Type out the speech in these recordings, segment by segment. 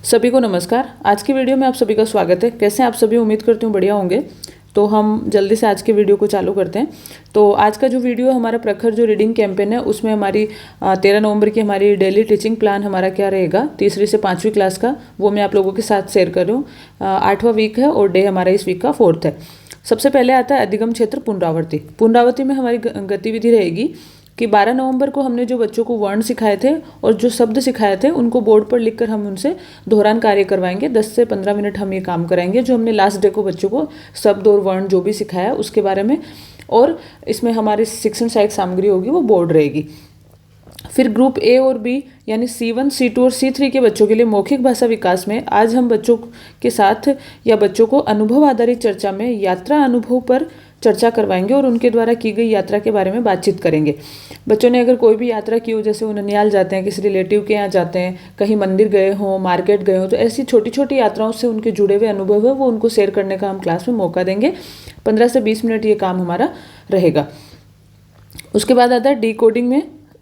सभी को नमस्कार। आज की वीडियो में आप सभी का स्वागत है। कैसे हैं आप सभी? उम्मीद करती हूँ बढ़िया होंगे। तो हम जल्दी से आज के वीडियो को चालू करते हैं। तो आज का जो वीडियो हमारा प्रखर जो रीडिंग कैंपेन है उसमें हमारी 13 नवंबर की हमारी डेली टीचिंग प्लान हमारा क्या रहेगा तीसरी से 5वीं क्लास का, वो मैं आप लोगों के साथ शेयर कर रही हूँ। 8वां वीक है और डे हमारा इस वीक का 4th है। सबसे पहले आता है अधिगम क्षेत्र पुनरावृत्ति। पुनरावृत्ति में हमारी गतिविधि रहेगी कि 12 नवंबर को हमने जो बच्चों को वर्ण सिखाए थे और जो शब्द सिखाए थे उनको बोर्ड पर लिखकर हम उनसे दोहरान कार्य करवाएंगे। 10 से 15 मिनट हम ये काम कराएंगे जो हमने लास्ट डे को बच्चों को शब्द और वर्ण जो भी सिखाया उसके बारे में। और इसमें हमारी शिक्षण सहायक सामग्री होगी वो बोर्ड रहेगी। फिर ग्रुप ए और बी यानी C1, C2 और C3 के बच्चों के लिए मौखिक भाषा विकास में आज हम बच्चों के साथ या बच्चों को अनुभव आधारित चर्चा में यात्रा अनुभव पर चर्चा करवाएंगे और उनके द्वारा की गई यात्रा के बारे में बातचीत करेंगे। बच्चों ने अगर कोई भी यात्रा की हो, जैसे वो ननिहाल जाते हैं, किसी रिलेटिव के यहाँ जाते हैं, कहीं मंदिर गए हों, मार्केट गए हों, तो ऐसी छोटी छोटी यात्राओं से उनके जुड़े हुए अनुभव है वो उनको शेयर करने का हम क्लास में मौका देंगे। 15 से 20 मिनट ये काम हमारा रहेगा। उसके बाद आता है डी कोडिंग में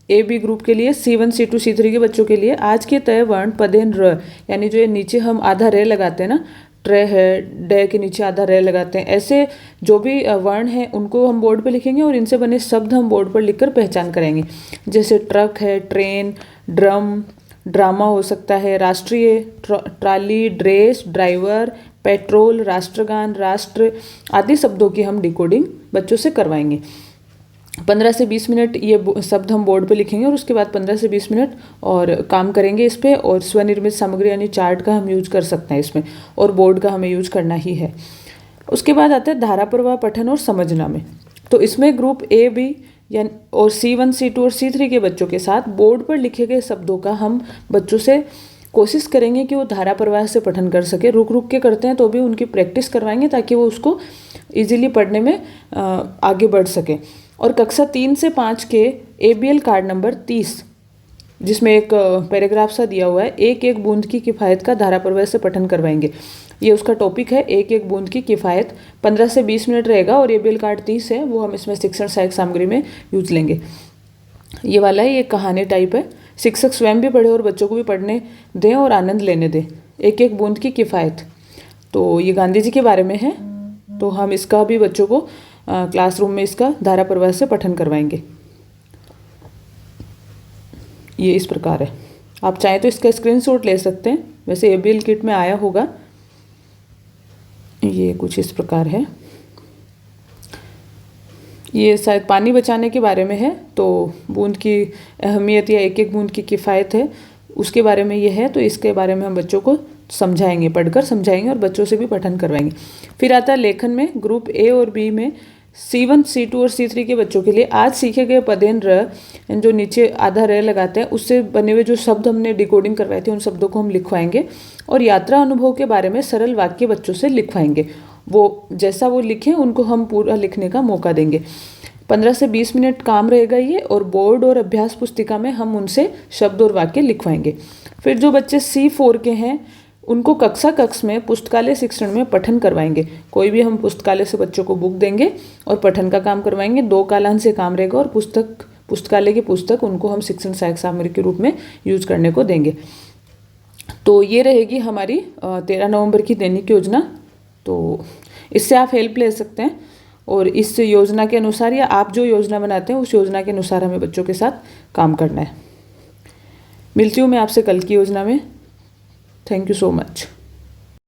ए बी ग्रुप के लिए C1, C2, C3 के बच्चों के लिए आज के तय वर्ण पदेन र यानी जो ये नीचे हम आधा रे लगाते हैं ना, ट्रे है, डे के नीचे आधा रे लगाते हैं, ऐसे जो भी वर्ण हैं उनको हम बोर्ड पे लिखेंगे और इनसे बने शब्द हम बोर्ड पर लिखकर पहचान कराएंगे। जैसे ट्रक है, ट्रेन, ड्रम, ड्रामा हो सकता है, राष्ट्रीय, ट्राली, ड्रेस, ड्राइवर, पेट्रोल, राष्ट्रगान, राष्ट्र आदि शब्दों की हम डिकोडिंग बच्चों से करवाएंगे। 15 से 20 मिनट ये शब्द हम बोर्ड पे लिखेंगे और उसके बाद 15 से 20 मिनट और काम करेंगे इस पे। और स्वनिर्मित सामग्री यानी चार्ट का हम यूज कर सकते हैं इसमें और बोर्ड का हमें यूज करना ही है। उसके बाद आता है धारा प्रवाह पठन और समझना में। तो इसमें ग्रुप ए बी यानी और C1, C2 और C3 के बच्चों के साथ बोर्ड पर लिखे गए शब्दों का हम बच्चों से कोशिश करेंगे कि वो धारा प्रवाह से पठन कर सके। रुक रुक के करते हैं तो भी उनकी प्रैक्टिस करवाएंगे ताकि वो उसको ईजिली पढ़ने में आगे बढ़ सके। और कक्षा 3 से 5 के ABL कार्ड नंबर 30 जिसमें एक पैराग्राफ सा दिया हुआ है, एक एक बूंद की किफ़ायत का धारा प्रवाह से पठन करवाएंगे। ये उसका टॉपिक है, एक एक बूंद की किफ़ायत। 15 से 20 मिनट रहेगा और ABL कार्ड 30 है वो हम इसमें शिक्षण सहायक सामग्री में यूज लेंगे। ये वाला है, ये कहानी टाइप है। शिक्षक स्वयं भी पढ़े और बच्चों को भी पढ़ने दें और आनंद लेने दें। एक एक बूंद की किफ़ायत, तो ये गांधी जी के बारे में है। तो हम इसका भी बच्चों को क्लासरूम में इसका धारा प्रवाह से पठन करवाएंगे। ये इस प्रकार है। आप चाहें तो इसका स्क्रीनशॉट ले सकते हैं, वैसे ABL किट में आया होगा। ये कुछ इस प्रकार है। ये शायद पानी बचाने के बारे में है, तो बूंद की अहमियत या एक एक बूंद की किफ़ायत है उसके बारे में ये है। तो इसके बारे में हम बच्चों को समझाएंगे, पढ़कर समझाएंगे और बच्चों से भी पठन करवाएंगे। फिर आता है लेखन में ग्रुप ए और बी में C1, C2 और C3 के बच्चों के लिए आज सीखे गए पदेन र जो नीचे आधा रे लगाते हैं उससे बने हुए जो शब्द हमने डिकोडिंग करवाए थे उन शब्दों को हम लिखवाएंगे और यात्रा अनुभव के बारे में सरल वाक्य बच्चों से लिखवाएंगे। वो जैसा वो लिखें उनको हम पूरा लिखने का मौका देंगे। 15 से 20 मिनट काम रहेगा ये और बोर्ड और अभ्यास पुस्तिका में हम उनसे शब्द और वाक्य लिखवाएंगे। फिर जो बच्चे C4 के हैं उनको कक्ष में पुस्तकालय शिक्षण में पठन करवाएंगे। कोई भी हम पुस्तकालय से बच्चों को बुक देंगे और पठन का काम करवाएंगे। 2 कालांश से काम रहेगा और पुस्तकालय की पुस्तक उनको हम शिक्षण सहायक सामग्री के रूप में यूज करने को देंगे। तो ये रहेगी हमारी 13 नवंबर की दैनिक योजना। तो इससे आप हेल्प ले सकते हैं और इस योजना के अनुसार या आप जो योजना बनाते हैं उस योजना के अनुसार हमें बच्चों के साथ काम करना है। मिलती हूँ मैं आपसे कल की योजना में। Thank you so much.